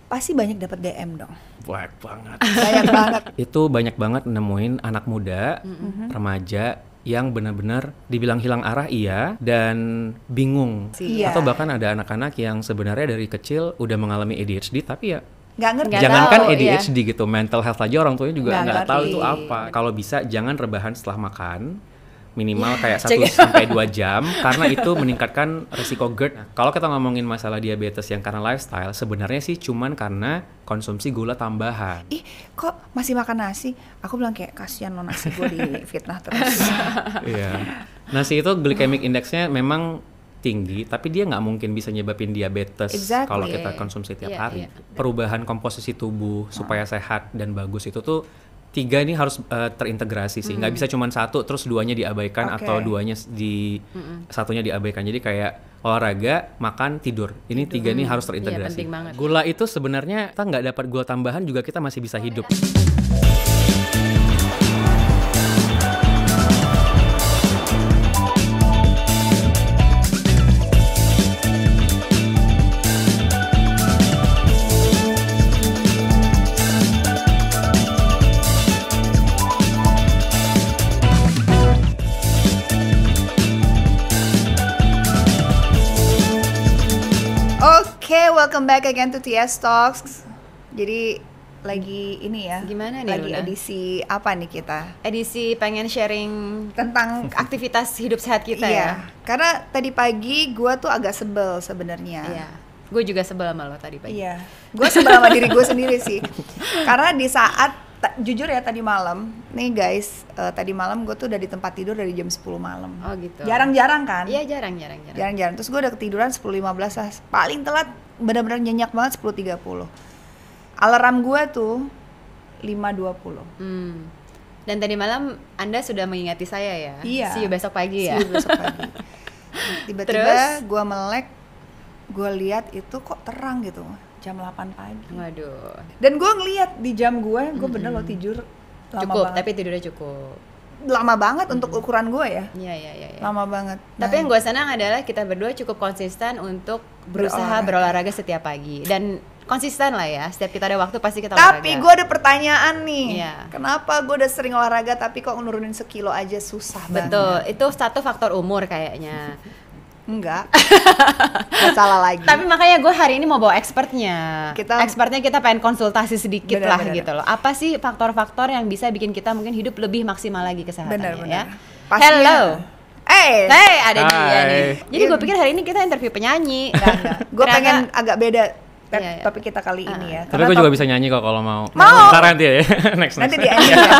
pasti banyak dapat DM dong. Banyak banget. Banyak banget. Itu banyak banget nemuin anak muda, remaja yang benar-benar dibilang hilang arah iya dan bingung. Iya. Atau bahkan ada anak-anak yang sebenarnya dari kecil udah mengalami ADHD tapi ya Nggak ngerti. jangankan tahu, ADHD gitu, mental health aja orang tuanya juga Nggak nggak tahu ngerti. itu apa. Kalau bisa jangan rebahan setelah makan, minimal kayak 1-2 jam karena itu meningkatkan risiko GERD. Nah, kalau kita ngomongin masalah diabetes yang karena lifestyle, sebenarnya sih cuman karena konsumsi gula tambahan. Ih, kok masih makan nasi? Aku bilang kayak kasihan lo nasi gue di fitnah terus. Iya. Nasi itu glycemic indexnya memang tinggi, tapi dia nggak mungkin bisa nyebabin diabetes Exactly. kalau kita konsumsi tiap Iya, hari. iya. Perubahan komposisi tubuh supaya sehat dan bagus itu tuh 3 ini harus terintegrasi sih. Nggak bisa cuma 1 terus 2-nya diabaikan Oke. atau 2-nya satunya diabaikan. Jadi kayak olahraga, makan, tidur. Ini 3 ini harus terintegrasi. penting banget. Gula itu sebenarnya kita nggak dapat gula tambahan juga kita masih bisa hidup. Oke, welcome back again to TS Talks. Jadi lagi ini ya. Gimana nih, Lagi Luna? edisi apa nih kita? Edisi pengen sharing Tentang aktivitas hidup sehat kita iya. ya. Karena tadi pagi gue tuh agak sebel sebenarnya. Iya. Gue juga sebel sama lo tadi pagi. Iya, gue sebel sama diri gue sendiri sih. Karena di saat jujur ya tadi malam, nih guys, tadi malam gue tuh udah di tempat tidur dari jam 10 malam. Oh gitu. Jarang-jarang kan? Iya jarang. Jarang-jarang. Terus gue udah ketiduran 10.15 lah. Paling telat benar-benar nyenyak banget 10.30. Alarm gue tuh 5.20. Dan tadi malam Anda sudah mengingati saya ya. Iya. See you besok pagi ya. See you besok pagi. Tiba-tiba Terus? gue melek, gue lihat itu kok terang gitu. Jam 8 pagi. Waduh. Dan gue ngeliat di jam gue bener loh tidur lama Cukup, banget. tapi tidurnya cukup. Lama banget untuk ukuran gue ya. Iya. Lama banget. Tapi yang gue senang adalah kita berdua cukup konsisten untuk berusaha berolahraga setiap pagi. Dan konsisten lah ya, setiap kita ada waktu pasti kita olahraga. Tapi gue ada pertanyaan nih. Iya. Kenapa gue udah sering olahraga tapi kok nurunin sekilo aja susah banget? Betul, itu satu faktor umur kayaknya. Enggak. Nggak salah lagi. Tapi makanya gue hari ini mau bawa expertnya. Expertnya kita pengen konsultasi sedikit lah Bener. gitu loh. Apa sih faktor-faktor yang bisa bikin kita mungkin hidup lebih maksimal lagi kesehatannya ya? Pastinya. Hello. Hey, Ada dia Hai. nih. Jadi gue pikir hari ini kita interview penyanyi. gue pengen agak beda Iya. topik kita kali ini ya. Tapi gue juga bisa nyanyi kok kalau mau. Mau. Ntar nanti ya. Next. Nanti di ending ya.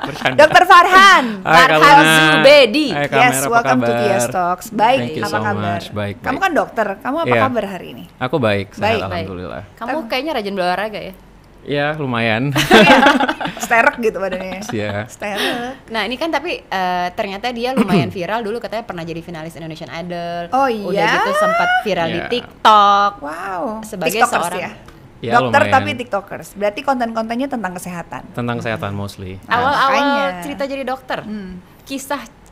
Bercanda. Dr. Farhan. Hai, Kak Farhan Luna. Zubedi. Hai, Kak Yes, Mer, apa welcome to kabar? TS Talks. Baik, Thank you apa so kabar? much. Baik. Kamu kan dokter, kamu apa Iya. kabar hari ini? Aku baik, Baik. sehat alhamdulillah. Kamu kayaknya rajin berolahraga ya? Ya, lumayan. Sterek gitu badannya. Iya. Sterek. Nah ini kan tapi ternyata dia lumayan viral dulu, katanya pernah jadi finalis Indonesian Idol. Oh Udah iya? gitu sempat viral di Iya. TikTok. Wow. Sebagai TikTokers seorang- ya. Ya, Dokter lumayan. tapi TikTokers. Berarti konten-kontennya tentang kesehatan. Tentang kesehatan mostly. Awal-awal makanya. cerita jadi dokter,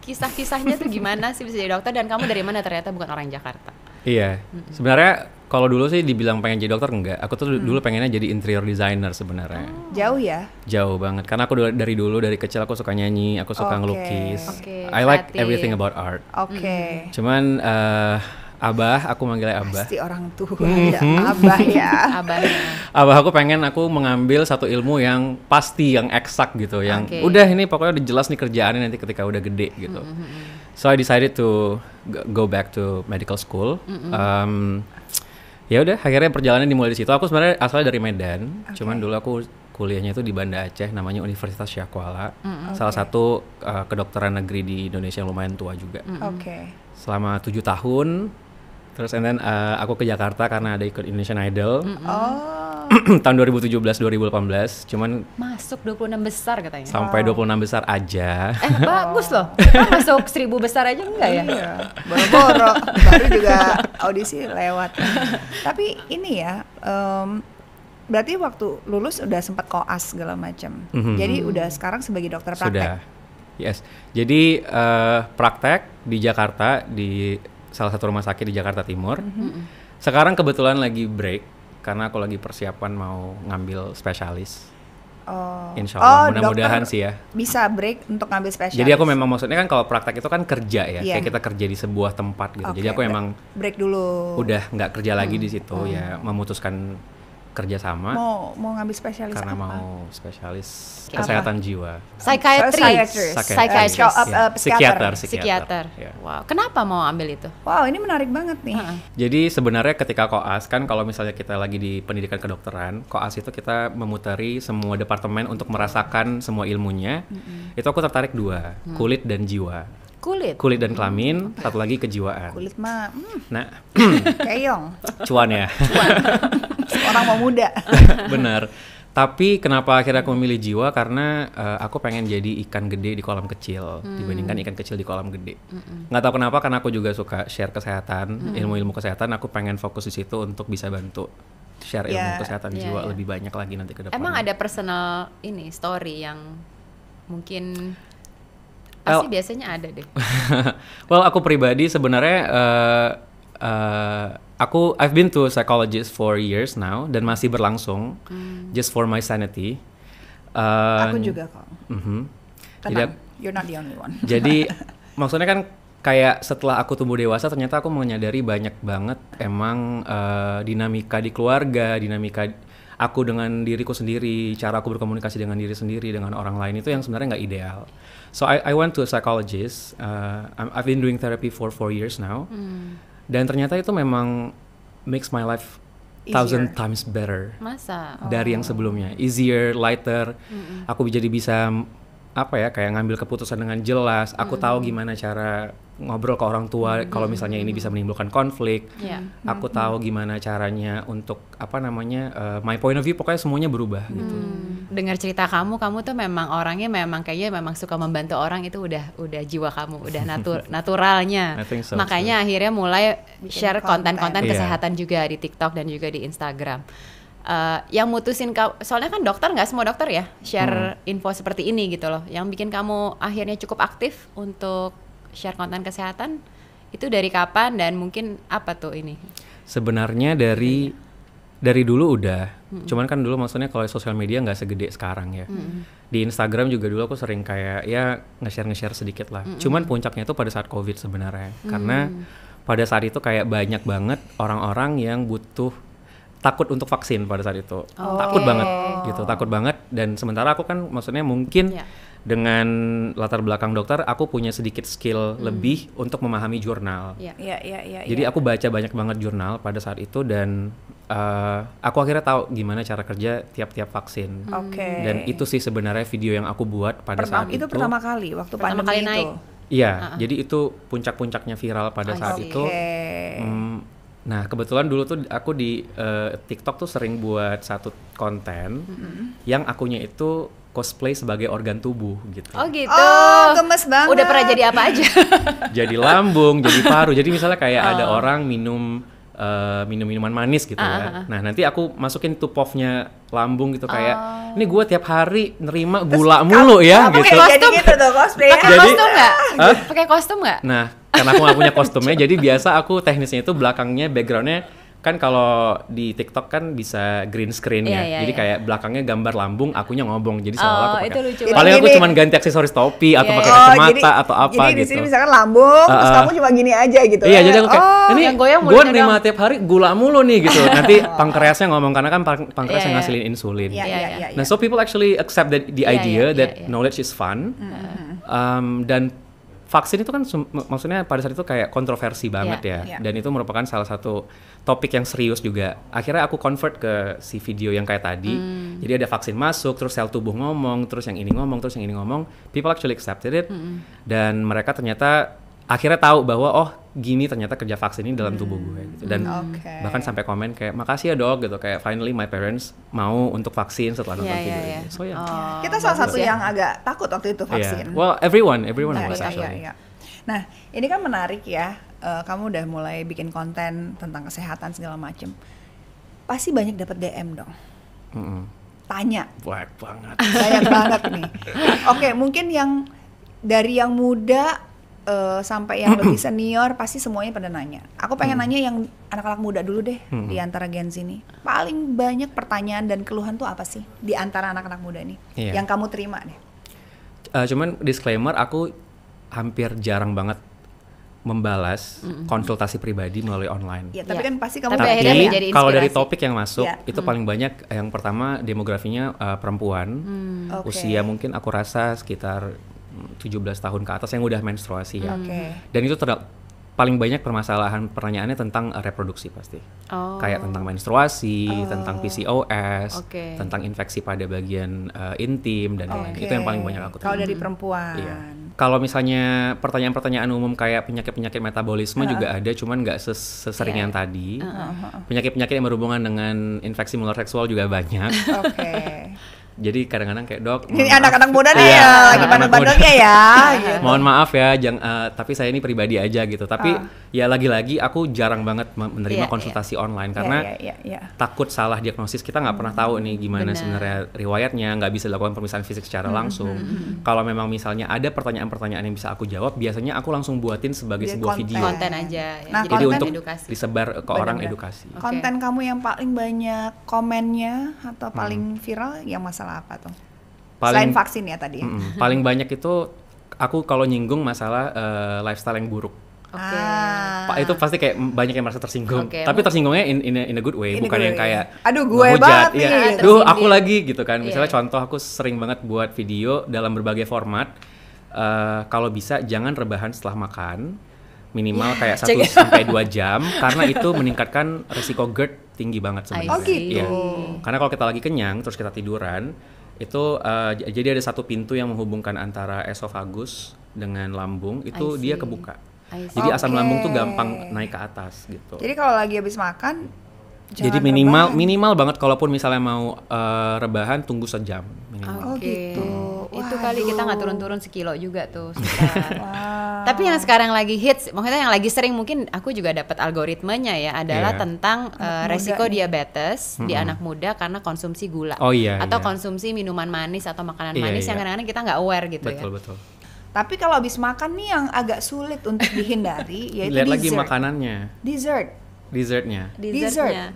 kisah-kisahnya tuh gimana sih bisa jadi dokter, dan kamu dari mana ternyata bukan orang Jakarta? Iya. Sebenarnya kalau dulu sih dibilang pengen jadi dokter enggak. Aku tuh dulu pengennya jadi interior designer sebenarnya. Jauh ya? Jauh banget. Karena aku dari kecil aku suka nyanyi, aku suka Oke. ngelukis. Oke, I like kreatif. everything about art. Oke. Cuman Abah, aku manggilnya Abah. Pasti orang tua ya, abah ya. Abahnya. Abah aku pengen aku mengambil satu ilmu yang pasti, yang eksak gitu, yang Oke. udah ini pokoknya udah jelas nih kerjaannya nanti ketika udah gede gitu. So I decided to go back to medical school. Ya udah, akhirnya perjalanan dimulai di situ. Aku sebenarnya asalnya dari Medan, cuman dulu aku kuliahnya itu di Banda Aceh, namanya Universitas Syah Kuala. Salah satu kedokteran negeri di Indonesia yang lumayan tua juga. Oke. Selama 7 tahun. Terus and then aku ke Jakarta karena ada ikut Indonesian Idol. Oh. Tahun 2017-2018, cuman Masuk 26 besar katanya. sampai 26 besar aja. Bagus loh. Kan masuk 1000 besar aja enggak ya? Iya, boro-boro, baru juga audisi lewat. Tapi ini ya, berarti waktu lulus udah sempat koas segala macam. Jadi udah sekarang sebagai dokter praktek. Sudah. Yes. Jadi praktek di Jakarta di salah satu rumah sakit di Jakarta Timur. Sekarang kebetulan lagi break karena aku lagi persiapan mau ngambil spesialis. Oh. Insya Allah, mudah-mudahan dokter sih ya. bisa break untuk ngambil spesialis. Jadi aku memang maksudnya kan kalau praktek itu kan kerja ya, Iya. kayak kita kerja di sebuah tempat gitu. Oke, Jadi aku emang break dulu. udah nggak kerja lagi di situ ya, memutuskan kerja sama Mau ngambil spesialis karena apa? mau spesialis Apa? kesehatan jiwa. Psychiatrist. Psikiater. Ya. Wow, kenapa mau ambil itu? Wow, ini menarik banget nih. Jadi sebenarnya ketika koas kan kalau misalnya kita lagi di pendidikan kedokteran, koas itu kita memutari semua departemen untuk merasakan semua ilmunya. Itu aku tertarik 2, kulit dan jiwa. Kulit dan kelamin, satu lagi kejiwaan. Kulit mah, Nah, keong. cuan ya. Orang mau muda. Benar. Tapi kenapa akhirnya aku memilih jiwa? Karena aku pengen jadi ikan gede di kolam kecil dibandingkan ikan kecil di kolam gede. Nggak tahu kenapa, karena aku juga suka share kesehatan, ilmu-ilmu kesehatan. Aku pengen fokus di situ untuk bisa bantu share ilmu kesehatan jiwa lebih banyak lagi nanti ke depan. Emang ada personal story yang mungkin pasti biasanya ada deh. Well, aku pribadi sebenarnya I've been to a psychologist for years now dan masih berlangsung just for my sanity. Aku juga kok. Jadi, you're not the only one. jadi maksudnya kan kayak setelah aku tumbuh dewasa ternyata aku menyadari banyak banget emang dinamika di keluarga, dinamika aku dengan diriku sendiri, cara aku berkomunikasi dengan diri sendiri, dengan orang lain itu yang sebenarnya nggak ideal. So I went to a psychologist. I've been doing therapy for 4 years now. Dan ternyata itu memang makes my life 1,000 times better. Masa? Dari yang sebelumnya. Easier, lighter. Aku jadi bisa apa ya, kayak ngambil keputusan dengan jelas. Aku tahu gimana cara ngobrol ke orang tua kalau misalnya ini bisa menimbulkan konflik. Aku tahu gimana caranya untuk apa namanya my point of view, pokoknya semuanya berubah gitu. Dengar cerita kamu tuh memang orangnya kayaknya memang suka membantu orang, itu udah jiwa kamu, udah naturalnya. I think so, Makanya akhirnya mulai share konten-konten Iya. kesehatan juga di TikTok dan juga di Instagram. Yang mutusin soalnya kan dokter, nggak semua dokter ya share info seperti ini gitu loh. Yang bikin kamu akhirnya cukup aktif untuk share konten kesehatan itu dari kapan dan mungkin apa tuh ini? Sebenarnya dari dulu udah, cuman kan dulu maksudnya kalau sosial media nggak segede sekarang ya. Di Instagram juga dulu aku sering kayak ya nge-share sedikit lah. Cuman puncaknya itu pada saat COVID sebenarnya, karena pada saat itu kayak banyak banget orang-orang yang butuh takut untuk vaksin pada saat itu. Takut banget gitu, takut banget. Dan sementara aku kan maksudnya mungkin dengan latar belakang dokter, aku punya sedikit skill lebih untuk memahami jurnal. Jadi aku baca banyak banget jurnal pada saat itu dan aku akhirnya tahu gimana cara kerja tiap-tiap vaksin. Dan itu sih sebenarnya video yang aku buat pada saat itu. Itu pertama kali waktu Pertama pandemi kali itu. naik. Iya, jadi itu puncak-puncaknya viral pada saat itu. Nah, kebetulan dulu tuh aku di TikTok tuh sering buat satu konten yang akunya itu cosplay sebagai organ tubuh gitu. Oh gitu. Oh, gemes banget. Udah pernah jadi apa aja? Jadi lambung, jadi paru. Jadi misalnya kayak ada orang minum minuman manis gitu ya. Nah, nanti aku masukin tuh puffnya lambung gitu kayak ini gue tiap hari nerima gula mulu ya gitu. Jadi gitu tuh cosplay. Pakai kostum nggak? Pakai kostum nggak? Nah, karena aku nggak punya kostumnya, jadi biasa aku teknisnya itu belakangnya backgroundnya kan kalau di TikTok kan bisa green screen ya, jadi kayak belakangnya gambar lambung, akunya ngobong, jadi seolah aku itu lucu pakai. Paling aku cuman ganti aksesoris topi atau pakai kacamata atau apa jadi gitu. Jadi di sini misalkan lambung, terus kamu cuma gini aja gitu. Iya, jadi aku kayak ini yang goyang gue nerima tiap hari gula mulu nih gitu. Nanti pankreasnya ngomong karena kan pankreasnya ngasilin insulin. Nah, so people actually accept the idea that knowledge is fun. Dan vaksin itu kan maksudnya pada saat itu kayak kontroversi banget ya. Dan itu merupakan salah satu topik yang serius juga. Akhirnya aku convert ke si video yang kayak tadi. Jadi ada vaksin masuk, terus sel tubuh ngomong, terus yang ini ngomong, terus yang ini ngomong. People actually accepted it. Dan mereka ternyata akhirnya tahu bahwa oh gini ternyata kerja vaksin ini dalam tubuh gue gitu. Dan bahkan sampai komen kayak makasih ya dok gitu, kayak finally my parents mau untuk vaksin setelah nonton video ini. So kita salah satu yang agak takut waktu itu vaksin. Well, everyone was actually. Nah, ini kan menarik ya. Kamu udah mulai bikin konten tentang kesehatan segala macem. Pasti banyak dapat DM dong. Tanya. Banyak banget. Banyak banget nih. Oke, mungkin yang dari yang muda sampai yang lebih senior pasti semuanya pada nanya. Aku pengen nanya yang anak-anak muda dulu deh di antara Gen Z ini. Paling banyak pertanyaan dan keluhan tuh apa sih di antara anak-anak muda ini yang kamu terima deh? Cuman disclaimer, aku hampir jarang banget membalas konsultasi pribadi melalui online. Ya, tapi kan pasti kamu tapi kalau dari topik yang masuk itu paling banyak yang pertama demografinya perempuan, usia mungkin aku rasa sekitar 17 tahun ke atas yang udah menstruasi ya. Dan itu paling banyak pertanyaannya tentang reproduksi pasti. Kayak tentang menstruasi, tentang PCOS, tentang infeksi pada bagian intim dan lain-lain. Itu yang paling banyak aku terima. Kalau dari perempuan. Iya. Kalau misalnya pertanyaan-pertanyaan umum kayak penyakit-penyakit metabolisme juga ada, cuman nggak sesering yang tadi. Penyakit-penyakit yang berhubungan dengan infeksi menular seksual juga banyak. Jadi kadang-kadang kayak dok, ini anak-anak muda nih ya, lagi bandel-bandelnya ya. Gitu. Mohon maaf ya, tapi saya ini pribadi aja gitu. Tapi ya lagi-lagi aku jarang banget menerima konsultasi online karena takut salah diagnosis. Kita nggak pernah tahu nih gimana sebenarnya riwayatnya, nggak bisa dilakukan pemeriksaan fisik secara langsung. Kalau memang misalnya ada pertanyaan-pertanyaan yang bisa aku jawab, biasanya aku langsung buatin sebagai sebuah video. Konten aja. Ya. Jadi untuk disebar ke orang edukasi. Konten kamu yang paling banyak komennya atau paling viral yang masalah apa tuh? Selain vaksin ya tadi. Paling banyak itu aku kalau nyinggung masalah lifestyle yang buruk. Pak itu pasti kayak banyak yang merasa tersinggung. Tapi tersinggungnya in a good way, bukan yang kayak aduh gue banget nih. Duh aku lagi gitu kan. Misalnya contoh aku sering banget buat video dalam berbagai format. Kalau bisa jangan rebahan setelah makan. Minimal kayak 1-2 jam karena itu meningkatkan risiko GERD tinggi banget sebenarnya. Gitu. Ya. Karena kalau kita lagi kenyang terus kita tiduran itu jadi ada satu pintu yang menghubungkan antara esofagus dengan lambung itu dia kebuka. Jadi asam lambung tuh gampang naik ke atas gitu. Jadi kalau lagi habis makan jadi minimal banget kalaupun misalnya mau rebahan tunggu sejam minimal. Gitu. Itu kali kita nggak turun-turun sekilo juga tuh. Tapi yang sekarang lagi hits, maksudnya yang lagi sering mungkin aku juga dapat algoritmanya ya adalah tentang resiko diabetes di anak muda karena konsumsi gula atau konsumsi minuman manis atau makanan manis yang kadang-kadang kita nggak aware gitu ya. Betul. Tapi kalau habis makan nih yang agak sulit untuk dihindari yaitu lihat dessert. Lagi makanannya. Dessertnya.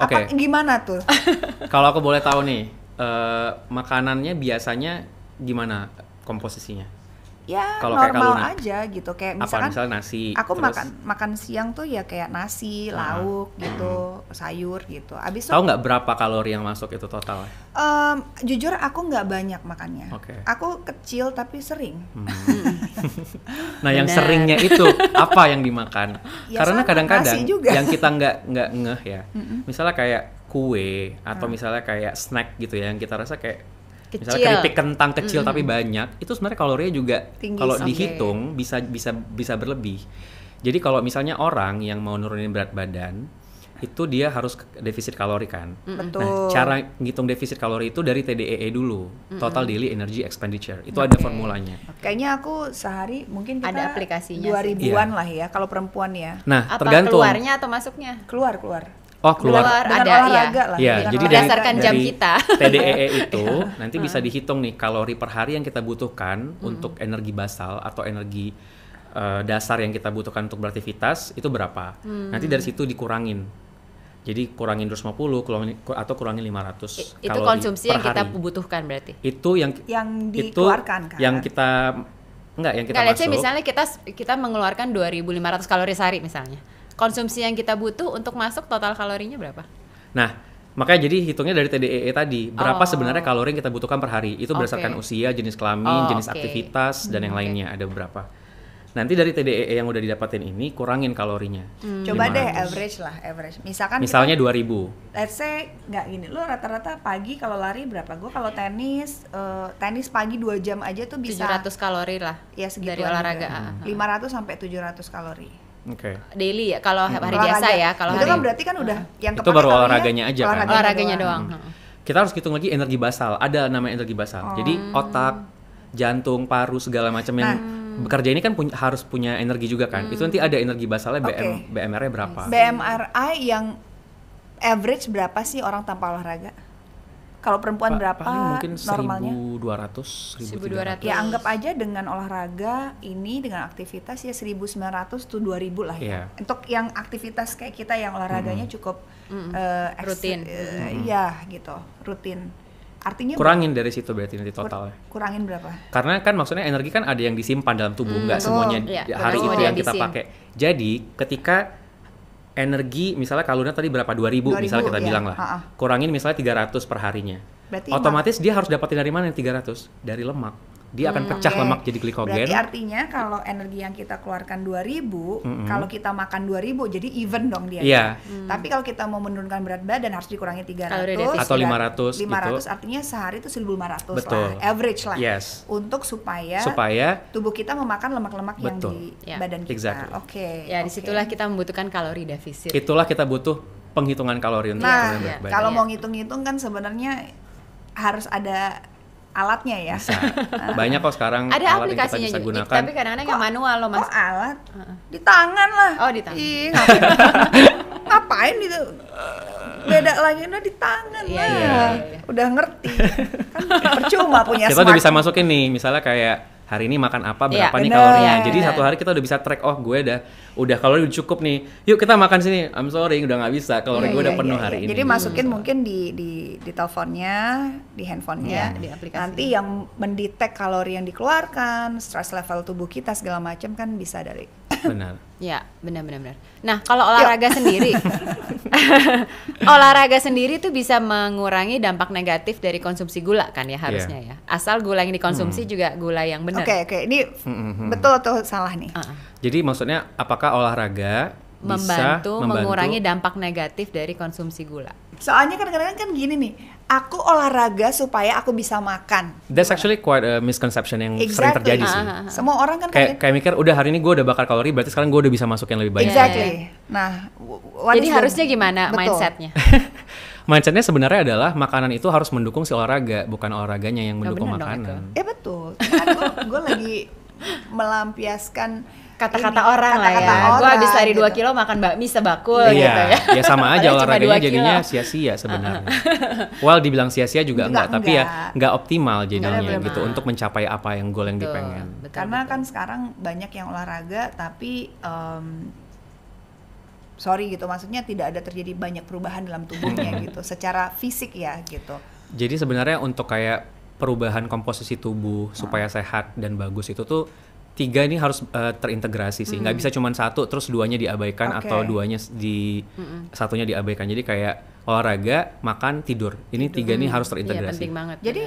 Apa gimana tuh? Kalau aku boleh tahu nih, makanannya biasanya gimana komposisinya? Ya kalo normal aja gitu, kayak misalkan misalnya nasi. Aku makan siang tuh ya kayak nasi, lauk gitu, sayur gitu. Abis tahu nggak berapa kalori yang masuk itu total? Jujur aku nggak banyak makannya. Aku kecil tapi sering. Nah yang seringnya itu apa yang dimakan? Karena kadang-kadang yang kita nggak ngeh ya. Misalnya kayak kue atau misalnya kayak snack gitu ya yang kita rasa kayak misalnya keripik kentang kecil tapi banyak, itu sebenarnya kalorinya juga kalau dihitung bisa berlebih. Jadi kalau misalnya orang yang mau nurunin berat badan, itu dia harus defisit kalori kan. Betul. Nah, cara ngitung defisit kalori itu dari TDEE dulu, Total Daily Energy Expenditure. Itu ada formulanya. Kayaknya aku sehari mungkin kita ada aplikasinya 2000-an lah ya kalau perempuan ya. Nah, apa tergantung keluarnya atau masuknya? Keluar. Keluar dengan ada olahraga lah. Ya, jadi berdasarkan jam kita. TDEE itu nanti bisa dihitung nih kalori per hari yang kita butuhkan untuk energi basal atau energi dasar yang kita butuhkan untuk beraktivitas itu berapa. Nanti dari situ dikurangin. Jadi kurangin 250 atau kurangin 500 kalori itu konsumsi per yang kita hari. butuhkan berarti. Itu yang dikeluarkan kan. Yang kita masuk. Misalnya kita mengeluarkan 2.500 kalori sehari misalnya. Konsumsi yang kita butuh untuk masuk total kalorinya berapa? Nah, makanya jadi hitungnya dari TDEE tadi. Berapa sebenarnya kalori yang kita butuhkan per hari? Itu berdasarkan usia, jenis kelamin, jenis aktivitas, dan yang lainnya. Ada beberapa. Nanti dari TDEE yang udah didapatin ini, kurangin kalorinya. Coba 500. Deh average. Misalnya 2.000. Let's say, nggak gini. Lu rata-rata pagi kalau lari berapa? Gue kalau tenis pagi 2 jam aja tuh bisa 700 kalori lah. Ya segitu dari olahraga. 500 sampai 700 kalori. Daily ya, kalau hari biasa ya. Kalau itu kan berarti kan udah yang itu baru olahraganya aja kan. Olahraganya doang. Kita harus hitung lagi energi basal. Ada namanya energi basal. Jadi otak, jantung, paru segala macam yang bekerja ini kan harus punya energi juga kan. Itu nanti ada energi basalnya BMR-nya berapa? BMRI yang average berapa sih orang tanpa olahraga? Kalau perempuan berapa paling mungkin normalnya? 1.200, 1.300. Ya anggap aja dengan olahraga ini, dengan aktivitas ya 1.900 tuh 2.000 lah ya. Untuk yang aktivitas kayak kita yang olahraganya cukup rutin. Iya gitu, rutin. Artinya kurangin dari situ berarti nanti totalnya. Kurangin berapa? Karena kan maksudnya energi kan ada yang disimpan dalam tubuh, nggak semuanya hari itu yang kita pakai. Jadi ketika energi misalnya kalorinya tadi berapa 2.000 misalnya kita bilang lah, kurangin misalnya 300 per harinya. Berarti otomatis dia harus dapatin dari mana yang 300? Dari lemak. Dia akan pecah lemak jadi glikogen. Berarti artinya kalau energi yang kita keluarkan 2.000, kalau kita makan 2.000 jadi even dong dia. Iya. Tapi kalau kita mau menurunkan berat badan harus dikurangi 300 atau 500 gitu. Artinya sehari itu 1.500 betul. lah, average lah. Yes. Untuk supaya tubuh kita memakan lemak-lemak yang di badan kita. Exactly. Oke. Ya, disitulah kita membutuhkan kalori defisit. Itulah kita butuh penghitungan kalori untuk berat badan. Kalau mau ngitung-ngitung kan sebenarnya harus ada alatnya ya. Bisa. Banyak kok sekarang ada alat aplikasinya yang kita bisa juga. gunakan. Tapi kadang-kadang yang manual loh Mas. Kok alat? Di tangan lah. Oh, di tangan. Ih, ngapain itu? Beda lagi di tangan lah. Iya. Udah ngerti. Kan percuma punya kita udah bisa masukin nih, misalnya kayak hari ini makan apa, berapa nih kalorinya. Jadi satu hari kita udah bisa track, oh gue udah kalori udah cukup nih. Yuk kita makan sini. I'm sorry udah nggak bisa, kalori gue udah penuh hari ini. Jadi masukin mungkin di teleponnya, di handphonenya, di aplikasi. Nanti yang mendetek kalori yang dikeluarkan, stress level tubuh kita segala macam kan bisa dari. Benar. Ya, benar. Nah, kalau olahraga sendiri, olahraga sendiri tuh bisa mengurangi dampak negatif dari konsumsi gula kan ya harusnya ya. Asal gula yang dikonsumsi juga gula yang benar. Oke, ini betul atau salah nih? Jadi maksudnya apakah olahraga membantu mengurangi dampak negatif dari konsumsi gula? Soalnya kadang-kadang kan gini nih, aku olahraga supaya aku bisa makan. That's actually quite a misconception yang sering terjadi sih. Semua orang kan kayak mikir udah hari ini gue udah bakar kalori, berarti sekarang gue udah bisa masukin lebih banyak. Exactly. Nah, jadi harusnya gimana mindsetnya? Mindsetnya sebenarnya adalah makanan itu harus mendukung si olahraga, bukan olahraganya yang mendukung makanan. Betul. Gue lagi melampiaskan kata-kata orang lah ya. Gue habis lari 2 kilo makan bakmi sebakul gitu ya. Ya sama aja olahraganya jadinya sia-sia sebenarnya. Well dibilang sia-sia juga enggak, tapi ya enggak optimal jadinya gitu untuk mencapai apa yang goal yang dipengen. Karena kan sekarang banyak yang olahraga tapi sorry gitu, maksudnya tidak ada terjadi banyak perubahan dalam tubuhnya gitu, secara fisik ya gitu. Jadi sebenarnya untuk kayak perubahan komposisi tubuh supaya sehat dan bagus itu tuh 3 ini harus terintegrasi sih, nggak bisa cuma 1 terus 2-nya diabaikan atau 2-nya satunya diabaikan. Jadi kayak olahraga, makan, tidur. Ini 3 ini harus terintegrasi. Iya, penting banget. Jadi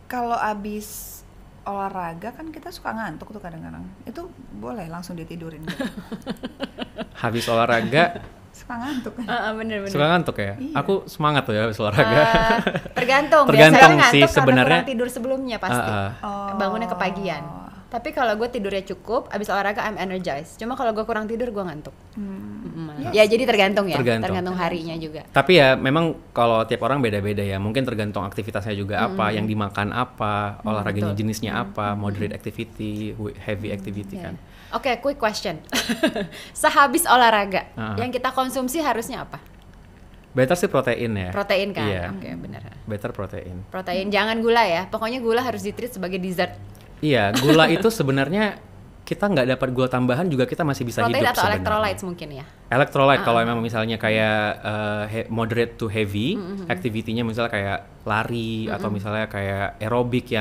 kalau abis olahraga kan kita suka ngantuk tuh kadang-kadang. Itu boleh langsung ditidurin gitu. Habis olahraga suka ngantuk kan? Bener. Suka ngantuk ya? Iya. Aku semangat tuh ya habis olahraga. Tergantung biasanya ngantuk sih sebenarnya. Karena kurang tidur sebelumnya pasti. Bangunnya kepagian. Tapi kalau gue tidurnya cukup, abis olahraga I'm energized. Cuma kalau gue kurang tidur gue ngantuk. Ya jadi tergantung ya, tergantung harinya juga. Tapi ya memang kalau tiap orang beda-beda ya. Mungkin tergantung aktivitasnya juga apa, yang dimakan apa, olahraganya jenisnya apa, moderate activity, heavy activity kan. Oke, quick question. Sehabis olahraga, yang kita konsumsi harusnya apa? Better sih protein ya. Protein kan? Iya. Oke, benar. Better protein. Protein, jangan gula ya. Pokoknya gula harus di-treat sebagai dessert. Iya, gula itu sebenarnya kita nggak dapat gula tambahan juga kita masih bisa protein hidup atau sebenarnya. Electrolytes mungkin ya? Electrolyte kalau memang misalnya kayak moderate to heavy activity-nya misalnya kayak lari atau misalnya kayak aerobik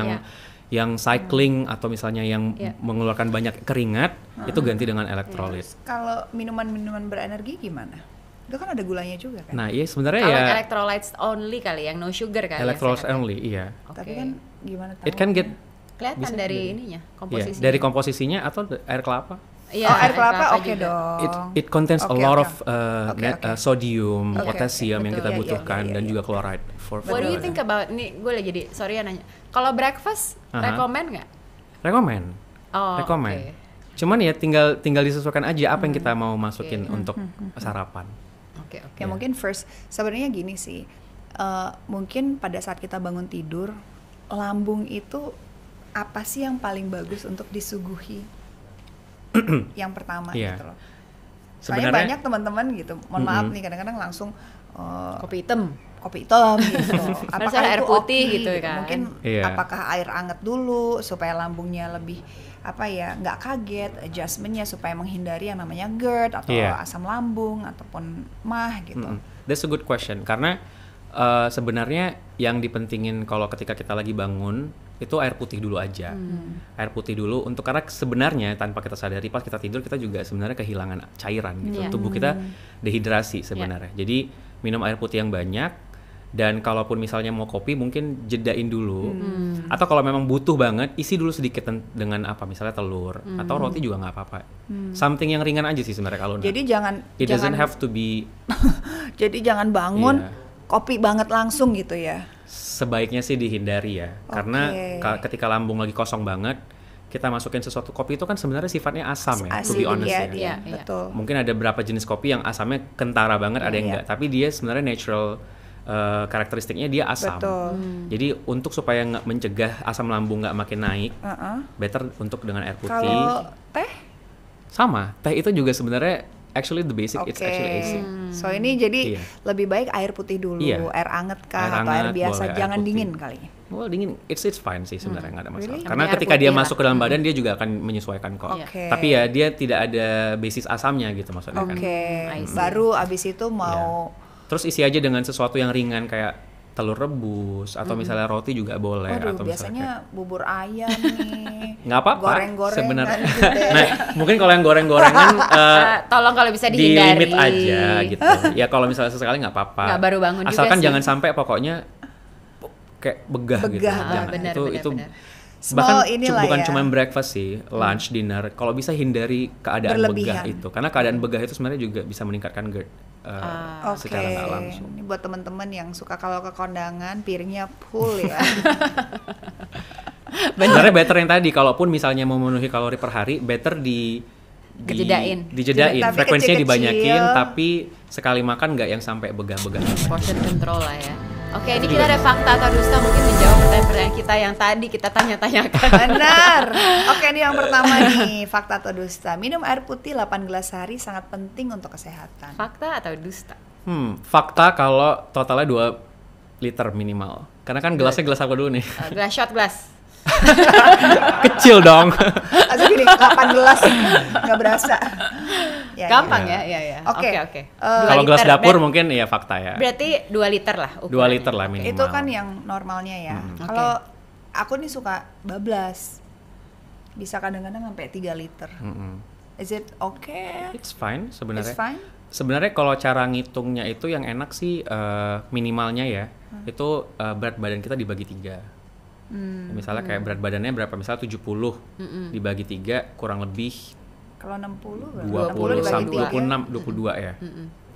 yang cycling atau misalnya yang mengeluarkan banyak keringat itu ganti dengan electrolyte. Kalau minuman-minuman berenergi gimana? Itu kan ada gulanya juga kan? Nah iya sebenarnya kalau ya electrolytes only kali, yang no sugar kali. Electrolytes only, iya. Tapi kan gimana tahu? It can get kelihatan dari ininya, komposisinya. Dari komposisinya atau air kelapa? Iya, air kelapa oke dong. It contains a lot of sodium, potassium yang kita butuhkan dan juga chloride. What do you think about, nih gue lagi jadi, sorry ya nanya. Kalau breakfast, rekomen nggak? Rekomen. Okay. Cuman ya tinggal disesuaikan aja apa yang kita mau masukin untuk sarapan. Oke. Ya mungkin first, sebenarnya gini sih, mungkin pada saat kita bangun tidur, lambung itu apa sih yang paling bagus untuk disuguhi? Yang pertama gitu loh. Soalnya banyak teman-teman gitu, mohon maaf nih kadang-kadang langsung kopi hitam. kopi hitam gitu. Apakah air itu putih oke gitu kan? Mungkin Iya. apakah air anget dulu supaya lambungnya lebih nggak kaget, adjustmentnya supaya menghindari yang namanya GERD atau Iya. asam lambung ataupun MAH gitu. That's a good question karena sebenarnya yang dipentingin kalau ketika kita lagi bangun itu air putih dulu aja. Air putih dulu karena sebenarnya tanpa kita sadari pas kita tidur kita juga sebenarnya kehilangan cairan gitu. Iya. Tubuh kita dehidrasi sebenarnya. Jadi minum air putih yang banyak. Dan kalaupun misalnya mau kopi mungkin jedain dulu, atau kalau memang butuh banget isi dulu sedikit dengan misalnya telur atau roti juga nggak apa-apa. Something yang ringan aja sih sebenarnya kalau Jadi it doesn't have to be. Jadi jangan bangun kopi banget langsung gitu ya. Sebaiknya sih dihindari ya, karena ketika lambung lagi kosong banget, kita masukin sesuatu kopi itu kan sebenarnya sifatnya asam ya, to be honest ya. Iya, betul. Mungkin ada beberapa jenis kopi yang asamnya kentara banget, ada yang enggak, tapi dia sebenarnya natural karakteristiknya dia asam. Betul. Jadi untuk supaya nggak mencegah asam lambung nggak makin naik, better untuk dengan air putih. Kalau teh? Sama, teh itu juga sebenarnya actually the basic, it's actually acid. So ini jadi lebih baik air putih dulu, air anget kah atau air biasa, jangan air dingin kali. Well, dingin it's fine sih sebenarnya, nggak ada masalah. Really? Karena ketika dia masuk ke dalam badan dia juga akan menyesuaikan kok. Tapi ya dia tidak ada basis asamnya gitu maksudnya kan. Baru abis itu mau terus isi aja dengan sesuatu yang ringan kayak telur rebus atau misalnya roti juga boleh. Waduh, atau biasanya bubur ayam nih. Nggak apa-apa Goreng-gorengan sebenarnya. gitu deh. Nah, mungkin kalau yang goreng-gorengan tolong kalau bisa di dihindari. limit aja gitu. Ya kalau misalnya sesekali nggak apa-apa. Nggak baru bangun juga asalkan sih. jangan sampai pokoknya kayak begah gitu. Jangan. Benar. Bahkan inilah bukan ya. cuma breakfast sih, lunch, dinner. Kalau bisa hindari keadaan begah itu, karena keadaan begah itu sebenarnya juga bisa meningkatkan GERD secara nggak langsung. Ini buat teman-teman yang suka kalau ke kondangan piringnya full ya. Sebenarnya better yang tadi, kalaupun misalnya memenuhi kalori per hari, better dijedain, Tapi frekuensinya kecil-kecil. dibanyakin, tapi sekali makan nggak yang sampai begah-begah. Portion control lah ya. Oke, ini kita ada fakta atau dusta mungkin menjawab pertanyaan-pertanyaan kita yang tadi kita tanya-tanyakan. Benar. Oke, ini yang pertama nih, fakta atau dusta. Minum air putih 8 gelas sehari sangat penting untuk kesehatan. Fakta atau dusta? Fakta kalau totalnya 2 liter minimal. Karena kan gelasnya gelas apa dulu nih? Gelas shot glass. Kecil dong. Asal gini, 8 gelas nggak berasa. Gampang ya. Oke. Kalau gelas dapur mungkin ya fakta ya. Berarti 2 liter lah ukurannya. 2 liter lah minimal. Itu kan yang normalnya ya. Kalau aku nih suka bablas, bisa kadang-kadang sampai 3 liter. Is it okay? It's fine sebenarnya. It's fine? Sebenarnya kalau cara ngitungnya itu yang enak sih minimalnya ya, itu berat badan kita dibagi 3. Misalnya kayak berat badannya berapa, misalnya 70 dibagi 3 kurang lebih kalau 60 20 sampai 26, 22 ya.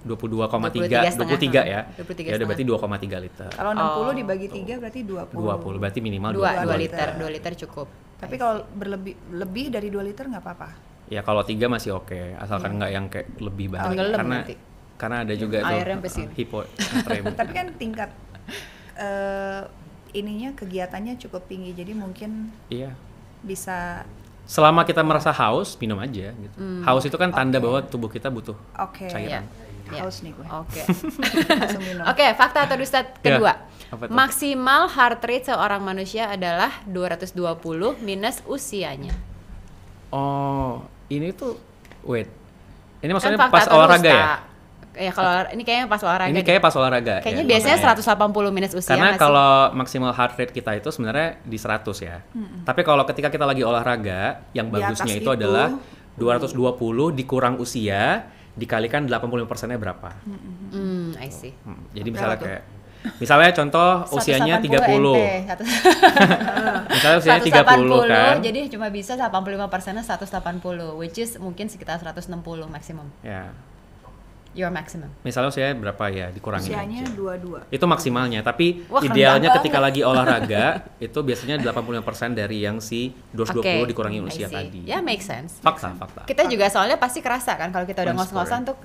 23 ya. Ya udah berarti 2,3 liter. Kalau 60 dibagi 3 berarti 20. 20 berarti minimal 2 liter. 2 liter cukup. Tapi kalau lebih dari 2 liter nggak apa-apa. Ya kalau 3 masih oke, asalkan nggak yang kayak lebih banget. Tenggelam Karena nanti. karena ada juga Airnya tuh sampai sini. hiponatremia. Tapi kan tingkat ininya kegiatannya cukup tinggi, jadi mungkin Iya. bisa. Selama kita merasa haus, minum aja gitu. Haus itu kan tanda bahwa tubuh kita butuh cairan. Haus nih gue. Oke. Langsung minum. Oke, fakta atau dusta kedua. Apa tuh? Maksimal heart rate seorang manusia adalah 220 minus usianya. Oh, ini tuh wait. Ini maksudnya Kan fakta pas atau olahraga dusta. ya? Ya kalau ini kayaknya pas olahraga. Ini kayak pas olahraga. Kayaknya ya, biasanya maksudnya. 180 minus usia. Karena nggak sih? kalau maksimal heart rate kita itu sebenarnya di 100 ya. Tapi kalau ketika kita lagi olahraga, yang Di bagusnya atas itu adalah 220 dikurang usia dikalikan 85%-nya berapa. I see. Jadi misalnya kayak misalnya contoh usianya 30. Misalnya usianya 30 kan. Jadi cuma bisa 85%-nya 180, which is mungkin sekitar 160 maksimum. Ya. Your maximum. Misalnya usianya berapa ya dikurangi. Usianya aja. 22. Itu maksimalnya, tapi Wah, idealnya rendah ketika lagi olahraga itu biasanya 85% dari yang si 220 dikurangi usia I see. tadi. Ya, make sense. Fakta. Kita juga soalnya pasti kerasa kan kalau kita udah Trend ngos-ngosan tuh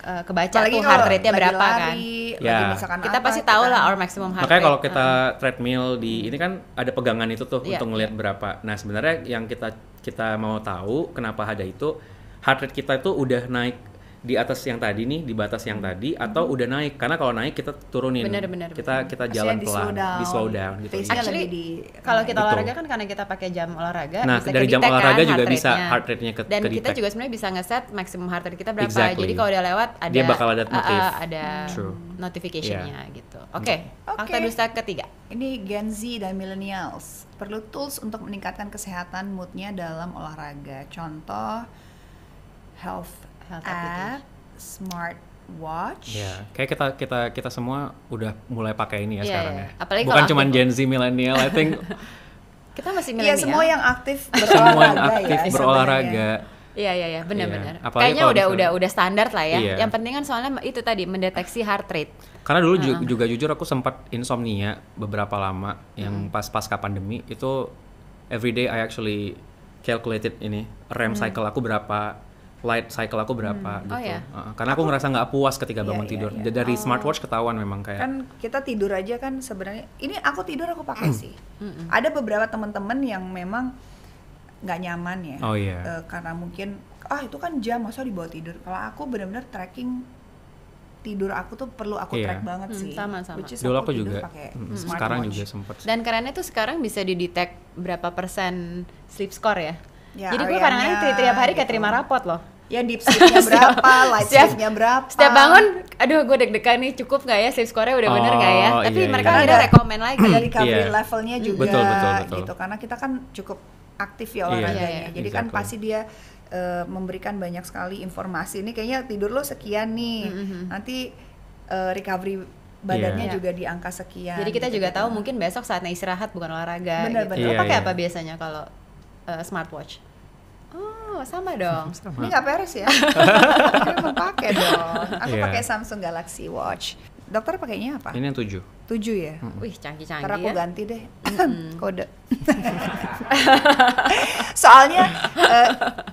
kebaca Apalagi tuh kalau heart rate-nya lagi berapa lari, kan. lagi Ya. misalkan Kita apa, pasti tahu kita- lah our maximum heart Makanya rate. kalau kita treadmill di ini kan ada pegangan itu tuh Iya, untuk ngelihat berapa. Nah, sebenarnya yang kita mau tahu kenapa ada itu, heart rate kita itu udah naik di atas yang tadi nih, di batas yang tadi, atau udah naik. Karena kalau naik kita turunin. Bener. Kita jalan pelan, di slow down gitu. Pace-nya Actually, lebih kalau kita Betul. olahraga kan karena kita pakai jam olahraga, Nah, bisa dari jam ke-detect olahraga kan juga heart bisa rate-nya. heart rate-nya Dan kita ke-detect. juga sebenarnya bisa nge-set maximum heart rate kita berapa. Exactly. Jadi kalau udah lewat ada Dia bakal ada notif. ada True. notification-nya gitu. Oke, fakta dusta ketiga. Ini Gen Z dan millennials perlu tools untuk meningkatkan kesehatan moodnya dalam olahraga. Contoh health app, application. smart watch. Ya, kayak kita semua udah mulai pakai ini ya Iya, sekarang iya. ya. Apalagi Bukan kalau cuma aktif. Gen Z millennial, I think Kita masih Iya, milenial. semua yang aktif semua yang berolahraga aktif ya, berolahraga. Iya, benar-benar. Apalagi Kayaknya kalau misalnya- udah standar lah ya. Iya. Yang penting kan soalnya itu tadi mendeteksi heart rate. Karena dulu juga jujur aku sempat insomnia beberapa lama yang pasca pandemi itu everyday I actually calculated ini REM cycle aku berapa, light cycle aku berapa gitu. Oh, ya? Karena aku ngerasa nggak puas ketika bangun Iya, tidur. iya. Dari smartwatch ketahuan memang kayak Kan kita tidur aja kan sebenarnya. Ini aku tidur aku pakai sih. Ada beberapa teman-teman yang memang nggak nyaman ya. Oh, iya. Karena mungkin itu kan jam masa dibawa tidur. Kalau aku benar-benar tracking tidur aku tuh perlu aku Iya. track banget sih. sama-sama. Which is dulu aku tidur juga pakai sekarang smartwatch. juga sempet. Dan kerennya tuh sekarang bisa didetect berapa persen sleep score ya. Ya, Jadi gue areanya kadang-kadang tiap hari kayak gitu. terima rapot loh. Ya deep sleep-nya berapa, light Setiap- sleep-nya berapa. Setiap bangun, aduh gue deg-degan nih, cukup nggak ya sleep score-nya udah bener nggak ya? Oh, Tapi iya, mereka iya. akhirnya Ada- rekomen lagi. ada recovery Iya. levelnya juga Betul. gitu. Karena kita kan cukup aktif ya Iya. olahraganya. Iya, Jadi kan exactly. pasti dia memberikan banyak sekali informasi. Ini kayaknya tidur lo sekian nih. Nanti recovery badannya Iya. juga di angka sekian. Jadi kita gitu. juga tahu mungkin besok saatnya istirahat bukan olahraga. Bener, gitu. bener. Lo Iya, pakai iya. apa biasanya kalau smartwatch? Oh sama dong. Ini nggak beres ya? Aku emang pakai dong. Aku Iya. pakai Samsung Galaxy Watch. Dokter pakainya apa? Ini yang 7. 7 ya? Wih canggih-canggih Ntar aku ya. ganti deh kode. Soalnya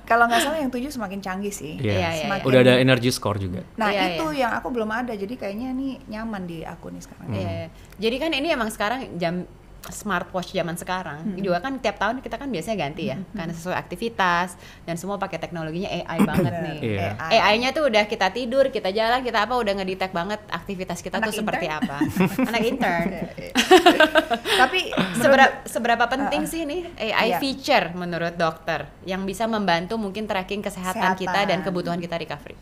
kalau nggak salah yang 7 semakin canggih sih. Iya. Semakin- Udah ada energy score juga. Nah Iya, itu yang aku belum ada, jadi kayaknya nih nyaman di aku nih sekarang. Iya. Jadi kan ini emang sekarang jam smartwatch zaman sekarang juga kan tiap tahun kita kan biasanya ganti ya karena sesuai aktivitas dan semua pakai teknologinya AI banget nih. Iya. AI-nya tuh udah kita tidur, kita jalan, kita apa udah ngedetect banget aktivitas kita Anak tuh seperti intern? apa. Anak intern. Tapi Seberapa penting sih nih AI Iya. feature menurut dokter yang bisa membantu mungkin tracking kesehatan kita dan kebutuhan kita recovery?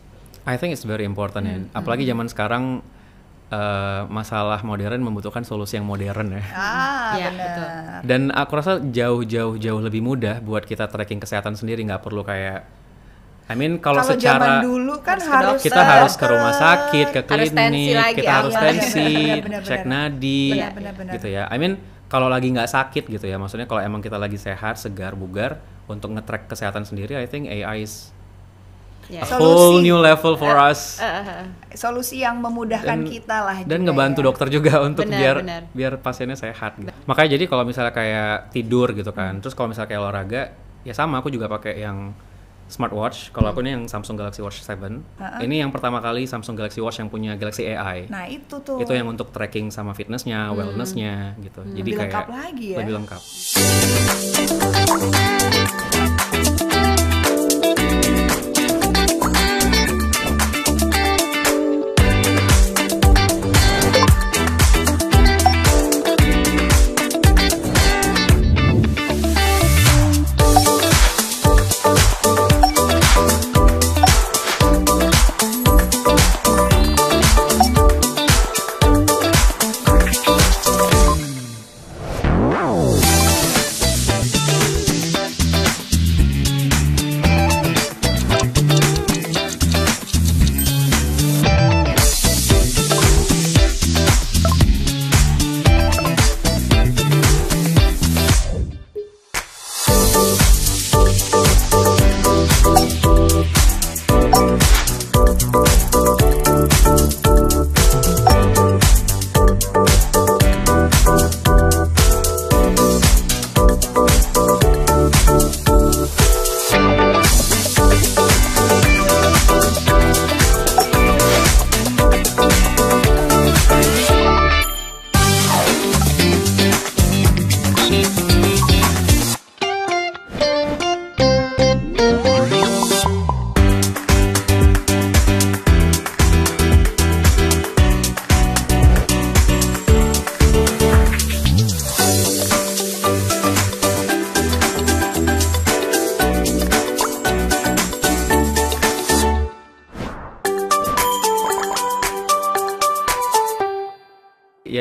I think it's very important ya. Apalagi zaman sekarang masalah modern membutuhkan solusi yang modern ya. Iya, benar. betul. Dan aku rasa jauh lebih mudah buat kita tracking kesehatan sendiri, nggak perlu kayak kalau Kalau secara zaman dulu kan harus ke harus kita harus ke rumah sakit, ke Harus tensi klinik, lagi, kita harus iya, tensi, benar, cek benar. nadi, Benar. gitu ya. Kalau lagi nggak sakit gitu ya, maksudnya kalau emang kita lagi sehat, segar, bugar, untuk nge-track kesehatan sendiri, I think AI is Ya. a Solusi. whole new level for us. solusi yang memudahkan kita lah. Dan juga ngebantu ya. dokter juga untuk Benar. biar pasiennya sehat gitu. Makanya jadi kalau misalnya kayak tidur gitu kan, terus kalau misalnya kayak olahraga, ya sama aku juga pakai yang smartwatch. Kalau aku ini yang Samsung Galaxy Watch 7. Ini yang pertama kali Samsung Galaxy Watch yang punya Galaxy AI. Nah itu tuh. Itu yang untuk tracking sama fitnessnya, wellnessnya gitu. Jadi Lebih kayak lengkap lagi ya. lebih lengkap.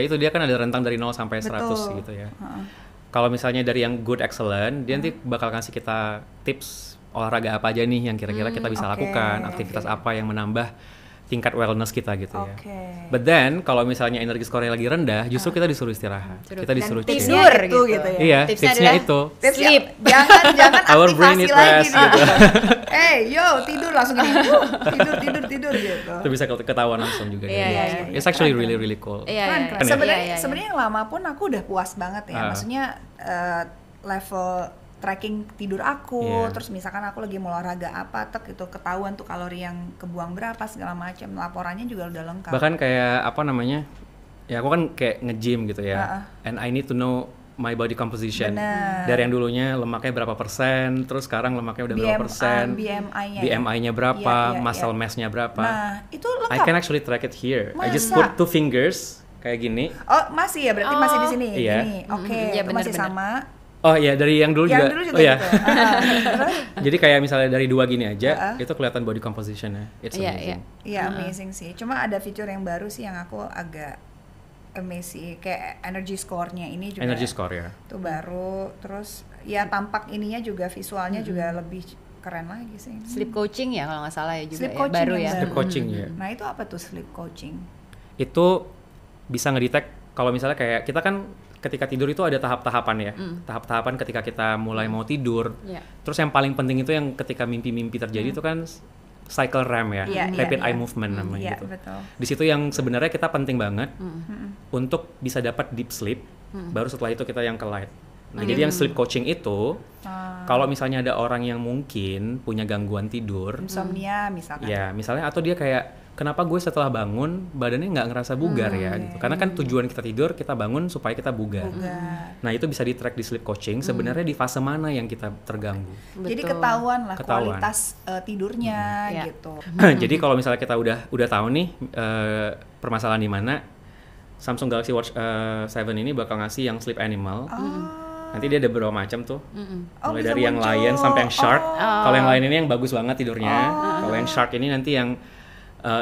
itu dia kan ada rentang dari 0 sampai 100 Betul. gitu ya. Kalau misalnya dari yang good excellent, dia nanti bakal kasih kita tips olahraga apa aja nih yang kira-kira kita bisa Oke, lakukan, aktivitas apa yang menambah tingkat wellness kita gitu ya. Oke. But then kalau misalnya energi skornya lagi rendah, justru kita disuruh istirahat. Kita disuruh Dan chill. tipsnya tidur itu gitu ya. Iya, Tipsnya tipsnya adalah itu. Tips Sleep. Jangan Our brain aktivasi need lagi rest, nih. gitu. Yo, tidur langsung gini. Tidur gitu. Itu bisa ketahuan langsung juga. Iya, ya. iya, iya. It's actually really cool. Iya, Keren, iya, keren. iya. Sebenarnya Iya, iya. sebenarnya yang lama pun aku udah puas banget ya. Ah. Maksudnya level tracking tidur aku, Iya. terus misalkan aku lagi mau olahraga apa, itu ketahuan tuh kalori yang kebuang berapa segala macam. Laporannya juga udah lengkap. Bahkan kayak apa namanya? Ya aku kan kayak nge-gym gitu ya. And I need to know my body composition. Bener. Dari yang dulunya lemaknya berapa persen, terus sekarang lemaknya udah berapa persen. BMI-nya. BMI-nya berapa, Iya, iya, muscle iya. mass-nya berapa. Nah, itu I lengkap. can actually track it here. I just Masa? put 2 fingers kayak gini. Oh, masih ya, berarti masih di sini. Iya. Gini. Oke, Iya, itu masih bener-bener. sama. Oh iya, dari yang dulu Yang juga. dulu juga Oh iya. gitu. Terus? Jadi kayak misalnya dari 2 gini aja, itu kelihatan body composition-nya. It's Iya, amazing. Iya, amazing sih. Cuma ada fitur yang baru sih yang aku agak amazing, kayak energy score-nya ini juga. Energy score ya. Itu baru, terus ya tampak ininya juga visualnya juga lebih keren lagi sih. Sleep coaching ya kalau nggak salah ya juga Sleep ya, coaching baru yang ya. Sleep coaching ya. Nah, itu apa tuh sleep coaching? Itu bisa ngedetect kalau misalnya kayak kita kan ketika tidur itu ada tahap-tahapan ya. Tahap-tahapan ketika kita mulai mau tidur. Iya. Terus yang paling penting itu yang ketika mimpi-mimpi terjadi itu kan cycle REM ya, Iya, iya, rapid iya. eye movement namanya Iya, gitu. betul. Di situ yang sebenarnya kita penting banget untuk bisa dapat deep sleep. Baru setelah itu kita yang ke light. Nah, jadi yang sleep coaching itu kalau misalnya ada orang yang mungkin punya gangguan tidur, Insomnia misalkan. ya misalnya atau dia kayak kenapa gue setelah bangun badannya nggak ngerasa bugar ya gitu. Karena kan tujuan kita tidur kita bangun supaya kita bugar. Nah itu bisa di track di sleep coaching sebenarnya di fase mana yang kita terganggu. Jadi Betul. ketahuan lah Ketahuan. kualitas tidurnya Iya. gitu. Jadi kalau misalnya kita udah tahu nih permasalahan di mana, Samsung Galaxy Watch 7 ini bakal ngasih yang sleep animal. Nanti dia ada beberapa macam tuh. Oh, Mulai bisa dari yang muncul. lion sampai yang shark. Oh. Kalau yang lion ini yang bagus banget tidurnya. Kalau yang shark ini nanti yang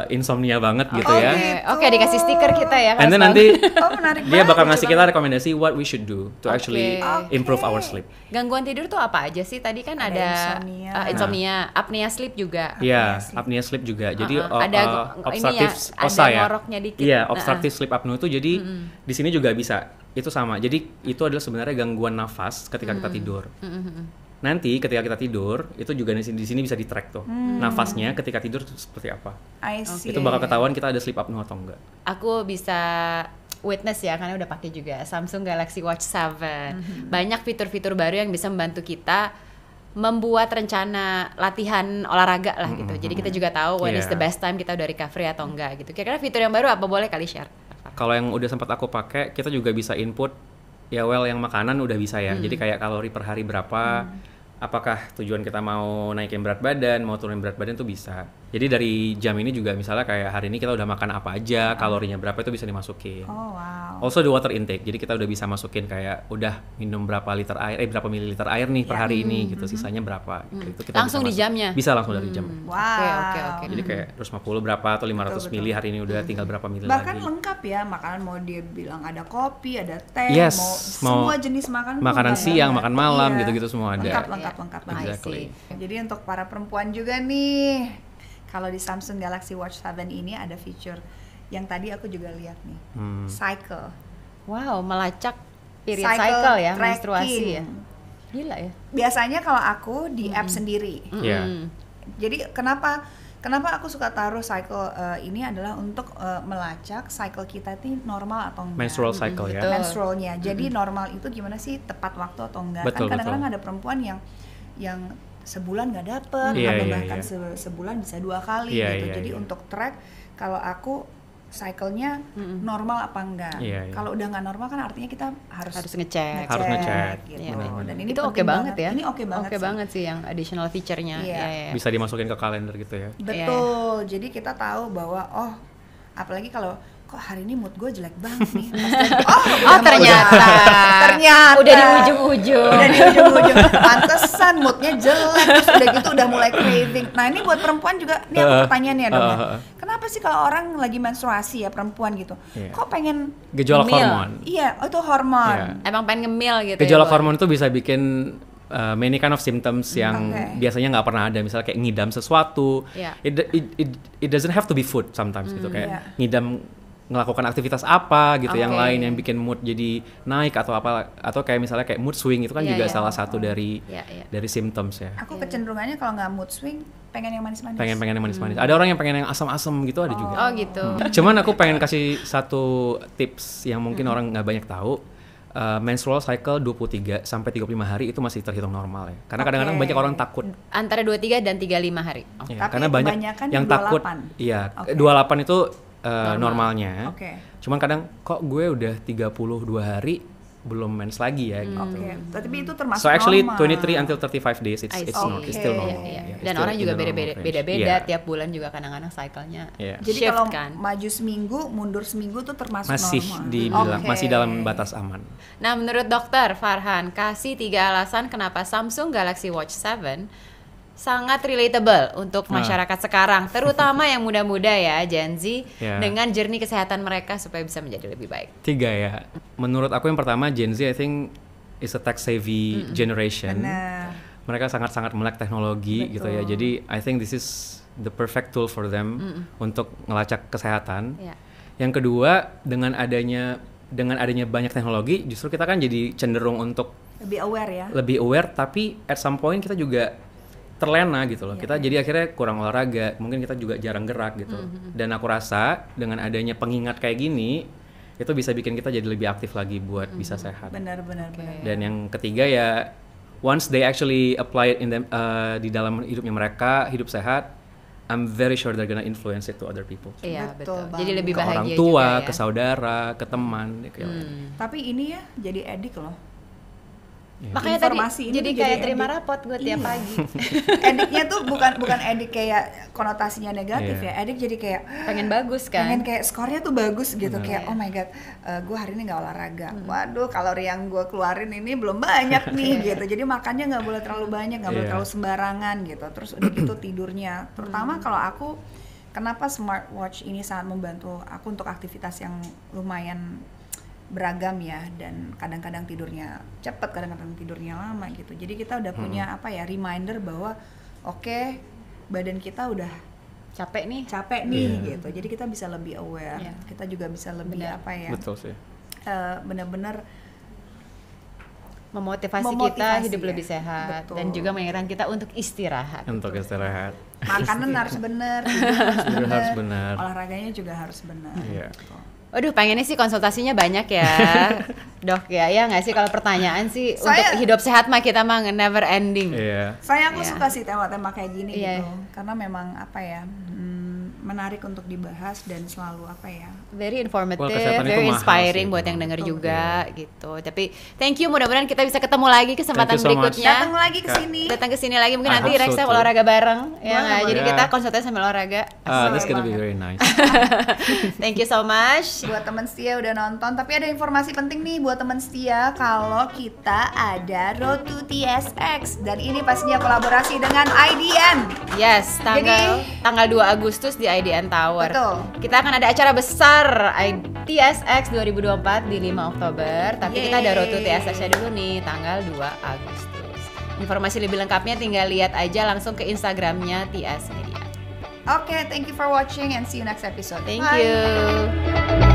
insomnia banget gitu Oh, ya. gitu. Oke, dikasih stiker kita ya. And then kalau nanti Oh, menarik dia bakal banget, ngasih kita rekomendasi what we should do to actually Oke. improve our sleep. gangguan tidur tuh apa aja sih? Tadi kan Ada ada insomnia. insomnia, apnea sleep juga. Iya, sleep. apnea sleep juga. Jadi Ada obstructive ini ya, OSA ada ya. ngoroknya dikit. Iya, obstructive sleep apnea itu jadi di sini juga bisa. Itu sama. Jadi itu adalah sebenarnya gangguan nafas ketika kita tidur. Nanti ketika kita tidur itu juga di sini bisa di-track tuh. Nafasnya ketika tidur itu seperti apa. I see. Itu bakal ketahuan kita ada sleep apnea atau enggak. Aku bisa witness ya karena udah pakai juga Samsung Galaxy Watch 7. Banyak fitur-fitur baru yang bisa membantu kita membuat rencana latihan olahraga lah gitu. Jadi kita juga tahu when is Yeah. the best time kita udah recovery atau enggak gitu. Kira-kira fitur yang baru apa boleh kali share? Kalau yang udah sempat aku pakai, kita juga bisa input ya yang makanan udah bisa ya. Jadi kayak kalori per hari berapa, apakah tujuan kita mau naikin berat badan, mau turunin berat badan tuh bisa. Jadi dari jam ini juga misalnya kayak hari ini kita udah makan apa aja, kalorinya berapa itu bisa dimasukin. Oh, wow. Also the water intake, jadi kita udah bisa masukin kayak udah minum berapa liter air, berapa mililiter air nih per hari ini gitu, sisanya berapa. Gitu. Itu kita Langsung bisa di jamnya? Bisa langsung dari jam. Wow. Oke. Jadi kayak 250 berapa atau 500 mili hari ini udah tinggal berapa mili Bahkan lagi. lengkap ya, makanan mau dia bilang ada kopi, ada teh, Yes, mau mau semua jenis makanan. makanan tuh siang, banyak. makan malam Iya. gitu-gitu semua ada. Lengkap banget. Exactly. Jadi untuk para perempuan juga nih, kalau di Samsung Galaxy Watch 7 ini ada fitur yang tadi aku juga lihat nih, cycle. Wow, melacak period Cycle cycle ya, tracking. menstruasi ya. Gila ya. Biasanya kalau aku di app sendiri. Iya. Jadi kenapa aku suka taruh cycle ini adalah untuk melacak cycle kita ini normal atau enggak. Menstrual cycle ya. Betul. Menstrualnya. Jadi normal itu gimana sih, tepat waktu atau enggak? Betul, Kan kadang-kadang betul. ada perempuan yang sebulan nggak dapet, Iya, atau iya, bahkan iya. sebulan bisa 2 kali Iya, gitu. iya, Jadi iya. untuk track kalau aku cycle-nya normal apa enggak. Iya, iya. Kalau udah nggak normal kan artinya kita harus ngecek. Harus ngecek. gitu. Iya, benar. Dan ini itu oke penting banget ya. Ini oke banget. Oke sih. banget sih yang additional feature-nya. Iya. Iya. Bisa dimasukin ke kalender gitu ya. Betul. Jadi kita tahu bahwa apalagi kalau kok hari ini mood gue jelek banget nih. Pasti, Oh, ternyata Ternyata udah di ujung-ujung. Udah di ujung-ujung. Pantesan moodnya jelek. Terus udah gitu udah mulai craving. Nah ini buat perempuan juga, ini aku pertanyaannya dong. Kenapa sih kalau orang lagi menstruasi ya perempuan gitu, kok pengen gejolak ngemil? hormon. Iya, itu hormon. Emang pengen ngemil gitu. Gejolak ya, hormon itu bisa bikin many kind of symptoms yang biasanya nggak pernah ada, misalnya kayak ngidam sesuatu. It doesn't have to be food sometimes gitu, kayak ngidam ngelakukan aktivitas apa gitu yang lain yang bikin mood jadi naik atau apa, atau kayak misalnya kayak mood swing itu kan juga salah satu dari symptoms ya. Aku kecenderungannya kalau nggak mood swing pengen yang manis-manis. Pengen yang manis-manis. Ada orang yang pengen yang asam-asam gitu, ada juga. Oh gitu. Cuman aku pengen kasih satu tips yang mungkin orang nggak banyak tahu. Menstrual cycle 23 sampai 35 hari itu masih terhitung normal ya. Karena kadang-kadang banyak orang takut. Antara 23 dan 35 hari. Tapi karena banyak yang takut. Iya, 28 itu normalnya. Cuman kadang kok gue udah 32 hari belum mens lagi ya gitu. Tapi itu termasuk So actually normal. 23 until 35 days it's still normal. Dan orang juga beda-beda tiap bulan juga kadang-kadang cycle-nya. Jadi kalau maju seminggu, mundur seminggu tuh termasuk masih normal. Dibilang masih dalam batas aman. Nah, menurut dokter Farhan, kasih 3 alasan kenapa Samsung Galaxy Watch 7 sangat relatable untuk masyarakat sekarang, terutama yang muda-muda ya, Gen Z, dengan journey kesehatan mereka supaya bisa menjadi lebih baik. 3 ya. Menurut aku yang pertama, Gen Z I think is a tech savvy generation. Benar. Mereka sangat-sangat melek teknologi gitu ya. Jadi I think this is the perfect tool for them untuk ngelacak kesehatan. Yang kedua, dengan adanya banyak teknologi, justru kita kan jadi cenderung untuk lebih aware ya. Lebih aware, tapi at some point kita juga terlena gitu loh. Kita jadi akhirnya kurang olahraga, mungkin kita juga jarang gerak gitu. Dan aku rasa dengan adanya pengingat kayak gini, itu bisa bikin kita jadi lebih aktif lagi buat bisa sehat. Benar. Dan yang ketiga ya, once they actually apply it di dalam hidupnya mereka, hidup sehat, I'm very sure they're gonna influence it to other people. Iya, betul. Jadi lebih ke bahagia orang tua, juga, ya? ke saudara, ke teman. Tapi ini ya jadi edik loh. Makanya informasi tadi jadi kayak terima rapot gue tiap pagi. Ediknya tuh bukan edik kayak konotasinya negatif ya. Edik jadi kayak pengen bagus kan. Pengen kayak skornya tuh bagus gitu. Kayak oh my god, gue hari ini nggak olahraga. Waduh, kalori yang gue keluarin ini belum banyak nih gitu. Jadi makannya nggak boleh terlalu banyak, nggak boleh terlalu sembarangan gitu. Terus udah gitu tidurnya. Terutama kalau aku, kenapa smartwatch ini sangat membantu aku untuk aktivitas yang lumayan beragam ya, dan kadang-kadang tidurnya cepat, kadang-kadang tidurnya lama gitu. Jadi kita udah punya reminder bahwa oke, badan kita udah capek nih gitu. Jadi kita bisa lebih aware. Kita juga bisa lebih Betul sih. Benar-benar memotivasi kita hidup lebih sehat. Betul. Dan juga mengingatkan kita untuk istirahat. Makanan harus benar, tidur harus benar, olahraganya juga harus benar. Aduh, pengennya sih konsultasinya banyak ya, dok ya nggak sih, kalau pertanyaan sih untuk hidup sehat mah kita mah never ending. Saya suka sih tema-tema kayak gini gitu, karena memang menarik untuk dibahas dan selalu very informative, very inspiring buat yang denger juga gitu. Tapi thank you, mudah-mudahan kita bisa ketemu lagi kesempatan berikutnya. Datang ke sini lagi mungkin nanti Rexa olahraga bareng ya nggak? Jadi kita konsultasi sambil olahraga. That's gonna be very nice. Thank you so much buat teman setia udah nonton. Tapi ada informasi penting nih buat teman setia, kalau kita ada Road to TSX dan ini pastinya kolaborasi dengan IDN. Yes, tanggal 2 Agustus di IDN Tower. Betul. Kita akan ada acara besar TSX 2024 di 5 Oktober. Tapi kita ada Road to TSX-nya dulu nih tanggal 2 Agustus. Informasi lebih lengkapnya tinggal lihat aja langsung ke Instagramnya TS Media. Oke, thank you for watching and see you next episode. Thank you.